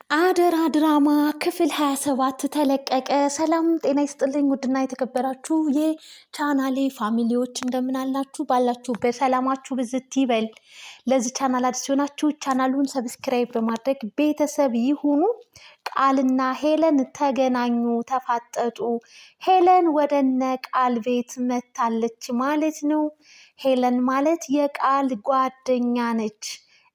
አደራ ድራማ ክፍል 27 ተለቀቀ። ሰላም ጤና ይስጥልኝ ውድና የተከበራችሁ የቻናሌ ፋሚሊዎች እንደምን አላችሁ? ባላችሁበት ሰላማችሁ ብዝት ይበል። ለዚህ ቻናል አዲስ ሲሆናችሁ ቻናሉን ሰብስክራይብ በማድረግ ቤተሰብ ይሁኑ። ቃልና ሄለን ተገናኙ፣ ተፋጠጡ። ሄለን ወደነ ቃል ቤት መታለች ማለት ነው። ሄለን ማለት የቃል ጓደኛ ነች።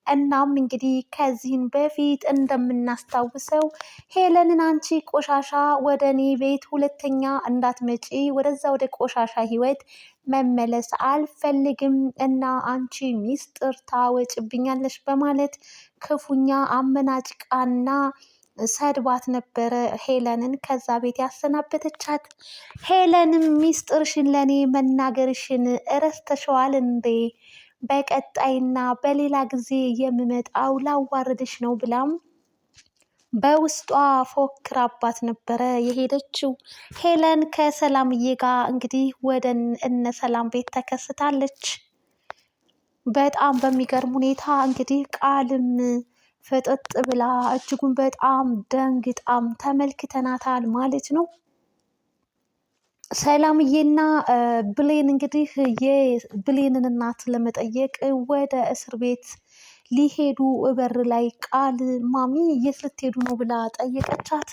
እናም እንግዲህ ከዚህም በፊት እንደምናስታውሰው ሄለንን አንቺ ቆሻሻ ወደ እኔ ቤት ሁለተኛ እንዳትመጪ፣ ወደዛ ወደ ቆሻሻ ህይወት መመለስ አልፈልግም እና አንቺ ሚስጥር ታወጭብኛለሽ በማለት ክፉኛ አመናጭቃና ሰድባት ነበረ ሄለንን ከዛ ቤት ያሰናበተቻት። ሄለንም ሚስጥርሽን ለእኔ መናገርሽን እረስተሸዋል እንዴ? በቀጣይና በሌላ ጊዜ የምመጣው ላዋርድሽ ነው ብላም በውስጧ ፎክራባት ነበረ የሄደችው። ሄለን ከሰላምዬ ጋር እንግዲህ ወደ እነ ሰላም ቤት ተከስታለች። በጣም በሚገርም ሁኔታ እንግዲህ ቃልም ፍጥጥ ብላ እጅጉን በጣም ደንግጣም ተመልክተናታል ማለት ነው። ሰላምዬና ብሌን እንግዲህ የብሌንን እናት ለመጠየቅ ወደ እስር ቤት ሊሄዱ በር ላይ ቃል ማሚ የት ልትሄዱ ነው ብላ ጠየቀቻት።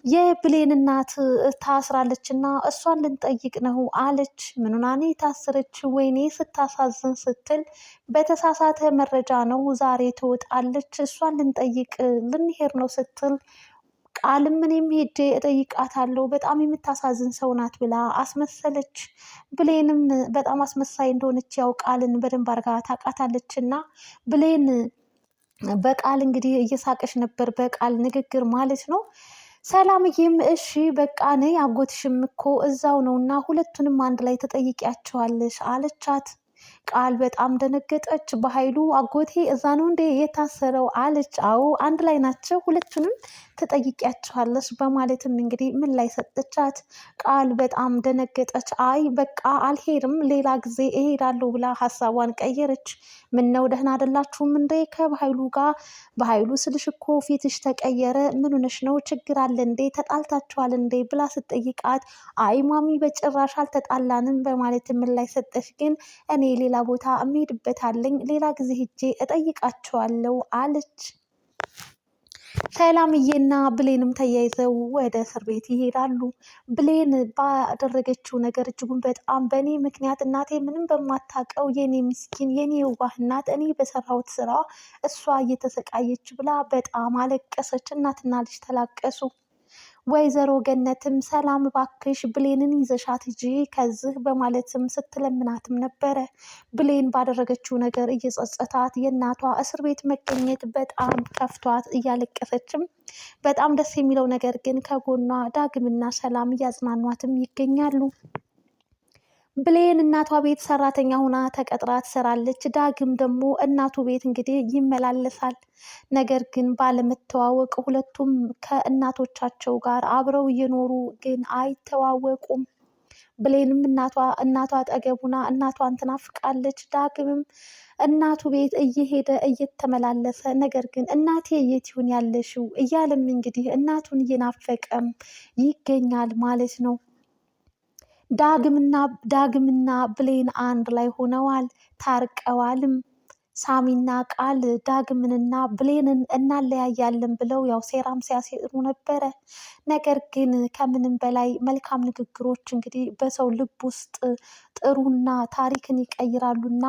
የብሌን እናት ታስራለች እና እሷን ልንጠይቅ ነው አለች። ምኑናኔ ታስረች? ወይኔ ስታሳዝን ስትል በተሳሳተ መረጃ ነው ዛሬ ትወጣለች፣ እሷን ልንጠይቅ ልንሄድ ነው ስትል ቃልም እኔም ሄጄ እጠይቃታለሁ በጣም የምታሳዝን ሰው ናት ብላ አስመሰለች። ብሌንም በጣም አስመሳይ እንደሆነች ያው ቃልን በደንብ አድርጋ ታውቃታለች እና ብሌን በቃል እንግዲህ እየሳቀች ነበር፣ በቃል ንግግር ማለት ነው። ሰላምዬም እሺ በቃ ነይ አጎትሽም እኮ እዛው ነው እና ሁለቱንም አንድ ላይ ተጠይቂያቸዋለሽ አለቻት። ቃል በጣም ደነገጠች። በኃይሉ አጎቴ እዛ ነው እንዴ የታሰረው አለች። አዎ አንድ ላይ ናቸው፣ ሁለቱንም ትጠይቂያቸዋለች በማለትም እንግዲህ ምን ላይ ሰጠቻት። ቃል በጣም ደነገጠች። አይ በቃ አልሄድም ሌላ ጊዜ እሄዳለሁ ብላ ሀሳቧን ቀየረች። ምን ነው ደህና አይደላችሁም እንዴ ከበኃይሉ ጋር? በኃይሉ ስልሽ እኮ ፊትሽ ተቀየረ፣ ምን ሆነሽ ነው? ችግር አለ እንዴ? ተጣልታችኋል እንዴ ብላ ስትጠይቃት አይ ማሚ በጭራሽ አልተጣላንም በማለት ምን ላይ ሰጠች። ግን እኔ ሌላ ቦታ እምሄድበት አለኝ፣ ሌላ ጊዜ ሄጄ እጠይቃቸዋለሁ አለች። ሰላምዬና ብሌንም ተያይዘው ወደ እስር ቤት ይሄዳሉ። ብሌን ባደረገችው ነገር እጅጉን በጣም በእኔ ምክንያት እናቴ ምንም በማታውቀው የኔ ምስኪን የኔ የዋህ እናት እኔ በሰራሁት ስራ እሷ እየተሰቃየች ብላ በጣም አለቀሰች። እናትና ልጅ ተላቀሱ። ወይዘሮ ገነትም ሰላም ባክሽ ብሌንን ይዘሻት ሂጂ ከዚህ በማለትም ስትለምናትም ነበረ። ብሌን ባደረገችው ነገር እየጸጸታት የእናቷ እስር ቤት መገኘት በጣም ከፍቷት እያለቀሰችም፣ በጣም ደስ የሚለው ነገር ግን ከጎኗ ዳግምና ሰላም እያጽናኗትም ይገኛሉ። ብሌን እናቷ ቤት ሰራተኛ ሆና ተቀጥራ ትሰራለች። ዳግም ደግሞ እናቱ ቤት እንግዲህ ይመላለሳል። ነገር ግን ባለመተዋወቅ ሁለቱም ከእናቶቻቸው ጋር አብረው እየኖሩ ግን አይተዋወቁም። ብሌንም እናቷ አጠገቡና እናቷን ትናፍቃለች። ዳግምም እናቱ ቤት እየሄደ እየተመላለሰ ነገር ግን እናቴ የት ይሁን ያለሽው እያለም እንግዲህ እናቱን እየናፈቀም ይገኛል ማለት ነው። ዳግምና ብሌን አንድ ላይ ሆነዋል፣ ታርቀዋልም። ሳሚና ቃል ዳግምንና ብሌንን እናለያያለን ብለው ያው ሴራም ሲያሴሩ ነበረ። ነገር ግን ከምንም በላይ መልካም ንግግሮች እንግዲህ በሰው ልብ ውስጥ ጥሩና ታሪክን ይቀይራሉና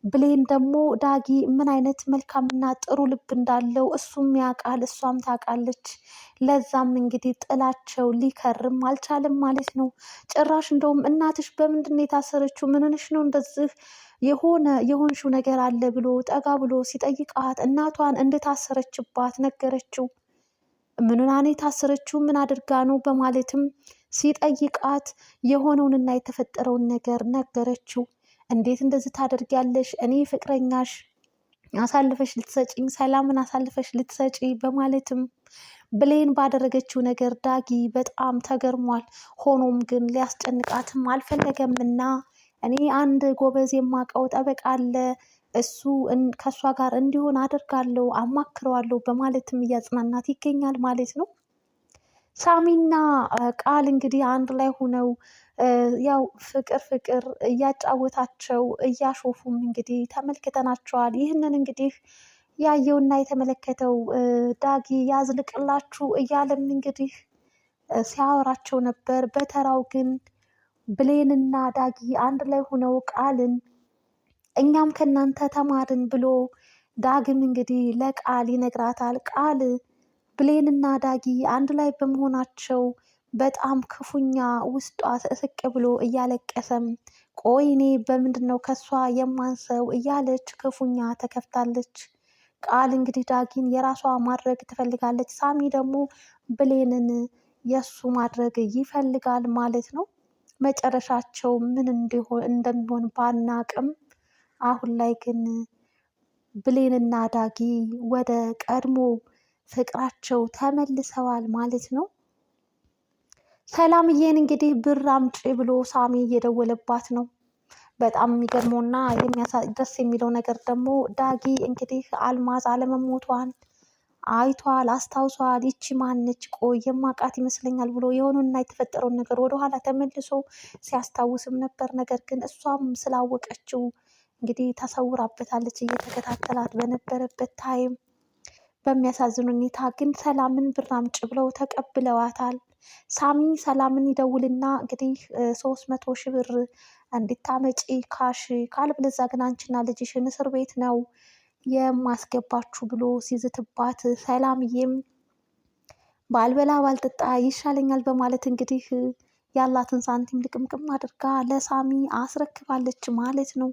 ብሌን ደግሞ ዳጊ ምን አይነት መልካምና ጥሩ ልብ እንዳለው እሱም ያውቃል፣ እሷም ታውቃለች። ለዛም እንግዲህ ጥላቸው ሊከርም አልቻለም ማለት ነው። ጭራሽ እንደውም እናትሽ በምንድን ነው የታሰረችው? ምን ሆነሽ ነው እንደዚህ የሆንሽው ነገር አለ ብሎ ጠጋ ብሎ ሲጠይቃት እናቷን እንደታሰረችባት ነገረችው። ምንና ነው የታሰረችው? ምን አድርጋ ነው በማለትም ሲጠይቃት የሆነውንና የተፈጠረውን ነገር ነገረችው። እንዴት እንደዚህ ታደርጊያለሽ? እኔ ፍቅረኛሽ አሳልፈሽ ልትሰጪኝ፣ ሰላምን አሳልፈሽ ልትሰጪ በማለትም ብሌን ባደረገችው ነገር ዳጊ በጣም ተገርሟል። ሆኖም ግን ሊያስጨንቃትም አልፈለገምና እኔ አንድ ጎበዝ የማውቀው ጠበቃ አለ እሱ ከእሷ ጋር እንዲሆን አደርጋለሁ፣ አማክረዋለሁ በማለትም እያጽናናት ይገኛል ማለት ነው። ሳሚና ቃል እንግዲህ አንድ ላይ ሆነው ያው ፍቅር ፍቅር እያጫወታቸው እያሾፉም እንግዲህ ተመልክተናቸዋል። ይህንን እንግዲህ ያየውና የተመለከተው ዳጊ ያዝልቅላችሁ እያለም እንግዲህ ሲያወራቸው ነበር። በተራው ግን ብሌንና ዳጊ አንድ ላይ ሆነው ቃልን እኛም ከእናንተ ተማርን ብሎ ዳግም እንግዲህ ለቃል ይነግራታል። ቃል ብሌንና ዳጊ አንድ ላይ በመሆናቸው በጣም ክፉኛ ውስጧ እስቅ ብሎ እያለቀሰም ቆይ እኔ በምንድን ነው ከሷ የማንሰው እያለች ክፉኛ ተከፍታለች። ቃል እንግዲህ ዳጊን የራሷ ማድረግ ትፈልጋለች። ሳሚ ደግሞ ብሌንን የእሱ ማድረግ ይፈልጋል ማለት ነው። መጨረሻቸው ምን እንደሚሆን ባናቅም አሁን ላይ ግን ብሌንና ዳጊ ወደ ቀድሞ ፍቅራቸው ተመልሰዋል ማለት ነው። ሰላምዬን እንግዲህ ብር አምጪ ብሎ ሳሚ እየደወለባት ነው። በጣም የሚገርመውና ደስ የሚለው ነገር ደግሞ ዳጊ እንግዲህ አልማዝ አለመሞቷን አይቷል፣ አስታውሷል። ይቺ ማነች? ቆይ የማውቃት ይመስለኛል ብሎ የሆነና የተፈጠረውን ነገር ወደኋላ ተመልሶ ሲያስታውስም ነበር። ነገር ግን እሷም ስላወቀችው እንግዲህ ተሰውራበታለች እየተከታተላት በነበረበት ታይም። በሚያሳዝን ሁኔታ ግን ሰላምን ብር አምጪ ብለው ተቀብለዋታል። ሳሚ ሰላምን ይደውልና እንግዲህ 300 ሺህ ብር እንድታመጪ ካሽ፣ ካልብለዛ ግን አንቺና ልጅሽን እስር ቤት ነው የማስገባችሁ ብሎ ሲዝትባት፣ ሰላምዬም ባልበላ ባልጠጣ ይሻለኛል በማለት እንግዲህ ያላትን ሳንቲም ልቅምቅም አድርጋ ለሳሚ አስረክባለች ማለት ነው።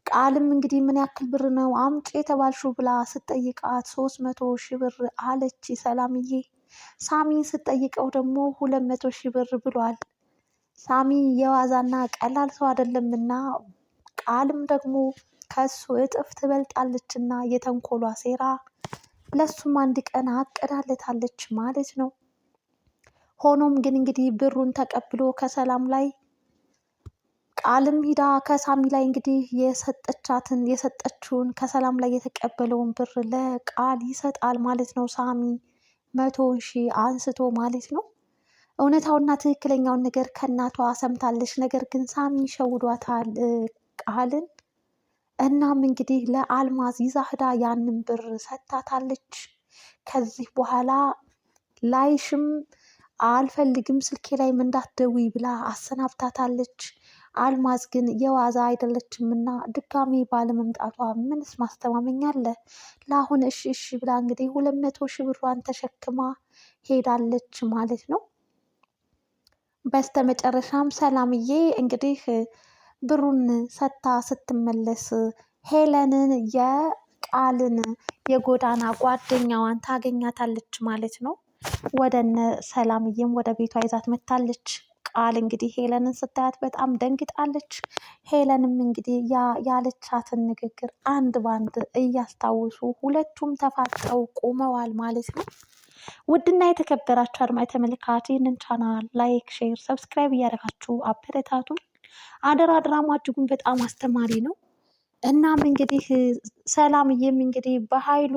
ቃልም እንግዲህ ምን ያክል ብር ነው አምጪ የተባልሽው ብላ ስትጠይቃት 300 ሺህ ብር አለች ሰላምዬ። ሳሚን ስትጠይቀው ደግሞ 200 ሺህ ብር ብሏል። ሳሚ የዋዛና ቀላል ሰው አይደለምና ቃልም ደግሞ ከሱ እጥፍ ትበልጣለችና የተንኮሏ ሴራ ለሱም አንድ ቀን አቅዳለታለች ማለት ነው። ሆኖም ግን እንግዲህ ብሩን ተቀብሎ ከሰላም ላይ ቃልም ሂዳ ከሳሚ ላይ እንግዲህ የሰጠችውን ከሰላም ላይ የተቀበለውን ብር ለቃል ይሰጣል ማለት ነው። ሳሚ 100 ሺህ አንስቶ ማለት ነው። እውነታውና ትክክለኛውን ነገር ከእናቷ ሰምታለች። ነገር ግን ሳሚ ሸውዷታል ቃልን። እናም እንግዲህ ለአልማዝ ይዛ ሂዳ ያንን ብር ሰጥታታለች። ከዚህ በኋላ ላይሽም አልፈልግም ስልኬ ላይም እንዳትደውይ ብላ አሰናብታታለች። አልማዝ ግን የዋዛ አይደለችም እና ድጋሜ ባለመምጣቷ ምንስ ማስተማመኛ አለ? ለአሁን እሺ እሺ ብላ እንግዲህ 200 ሺህ ብሯን ተሸክማ ሄዳለች ማለት ነው። በስተመጨረሻም ሰላምዬ እንግዲህ ብሩን ሰታ ስትመለስ ሄለንን የቃልን የጎዳና ጓደኛዋን ታገኛታለች ማለት ነው። ወደነ ሰላምዬም ወደ ቤቷ ይዛት መታለች። ቃል እንግዲህ ሄለንን ስታያት በጣም ደንግጣለች። ሄለንም እንግዲህ ያለቻትን ንግግር አንድ ባንድ እያስታወሱ ሁለቱም ተፋጠው ቆመዋል ማለት ነው። ውድና የተከበራችሁ አድማጭ ተመልካች ይህንን ቻናል ላይክ፣ ሼር፣ ሰብስክራይብ እያደረጋችሁ አበረታቱ። አደራ ድራማ እጅጉን በጣም አስተማሪ ነው። እናም እንግዲህ ሰላምዬም እንግዲህ በኃይሉ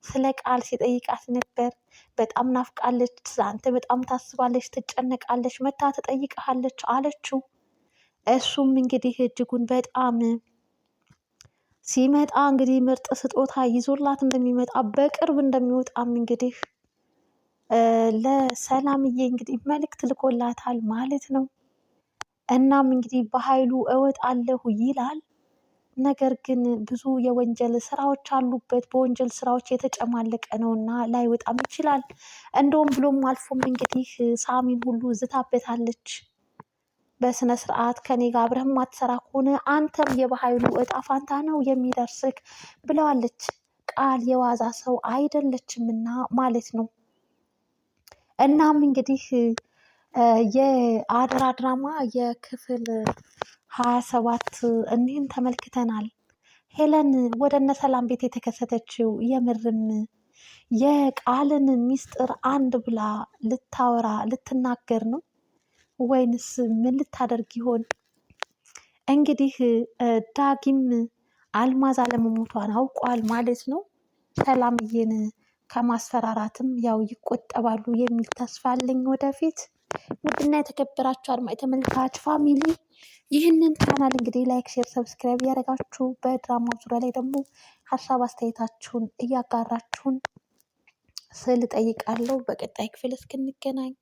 ስለ ቃል ሲጠይቃት ነበር። በጣም ናፍቃለች፣ አንተ በጣም ታስባለች፣ ትጨነቃለች፣ መታ ትጠይቅሃለች አለችው። እሱም እንግዲህ እጅጉን በጣም ሲመጣ እንግዲህ ምርጥ ስጦታ ይዞላት እንደሚመጣ በቅርብ እንደሚወጣም እንግዲህ ለሰላምዬ እንግዲህ መልእክት ልኮላታል ማለት ነው። እናም እንግዲህ በኃይሉ እወጣለሁ ይላል። ነገር ግን ብዙ የወንጀል ስራዎች አሉበት። በወንጀል ስራዎች የተጨማለቀ ነው እና ላይወጣም ይችላል። እንደውም ብሎም አልፎም እንግዲህ ሳሚን ሁሉ ዝታበታለች። በስነ ስርዓት ከኔ ጋር አብረህ ማትሰራ ከሆነ አንተም የበኃይሉ እጣ ፋንታ ነው የሚደርስክ ብለዋለች። ቃል የዋዛ ሰው አይደለችምና ማለት ነው። እናም እንግዲህ የአደራ ድራማ የክፍል 27 እኒህን ተመልክተናል። ሄለን ወደ እነ ሰላም ቤት የተከሰተችው የምርም የቃልን ሚስጥር አንድ ብላ ልታወራ ልትናገር ነው ወይንስ ምን ልታደርግ ይሆን? እንግዲህ ዳጊም አልማዝ አለመሞቷን አውቋል ማለት ነው። ሰላምዬን ከማስፈራራትም ያው ይቆጠባሉ የሚል ተስፋ አለኝ ወደፊት። ውድና የተከበራችሁ አድማጭ ተመልካች ፋሚሊ ይህንን ቻናል እንግዲህ ላይክ፣ ሼር፣ ሰብስክራይብ እያደረጋችሁ በድራማው ዙሪያ ላይ ደግሞ ሀሳብ አስተያየታችሁን እያጋራችሁን ስል ጠይቃለሁ። በቀጣይ ክፍል እስክንገናኝ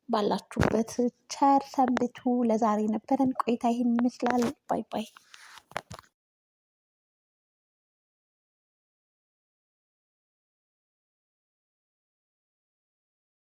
ባላችሁበት ቸር ሰንብቱ። ለዛሬ ነበረን ቆይታ ይህን ይመስላል። ባይ ባይ።